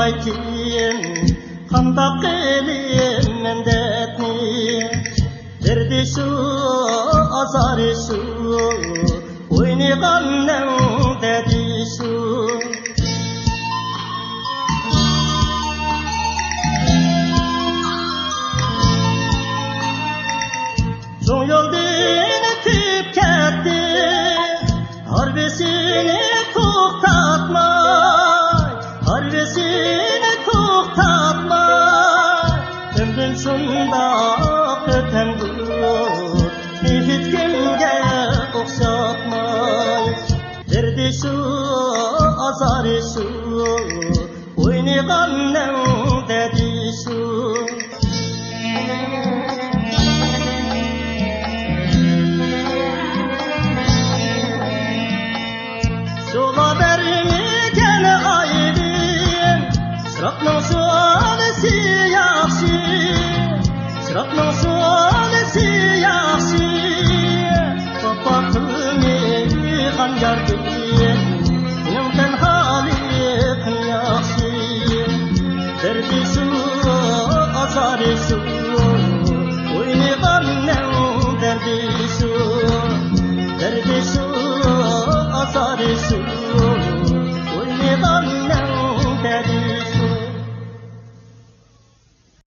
bilmaykin qandaq qilib men derdni derdi şu azarı şu o'ynaganning dedi şu Son yoldan ötüp ketdi harbisini to'xtatmay harbisini to'xtatmay ömrüm shundoq o'tangur hech kimga o'xshatmay derdi shu azari shu o'ynaganning dedi shu Şola vermegen aylim Şıraqның şolisi yaxşı Şıraqның şolisi yaxşı Papa qılmayğan yardı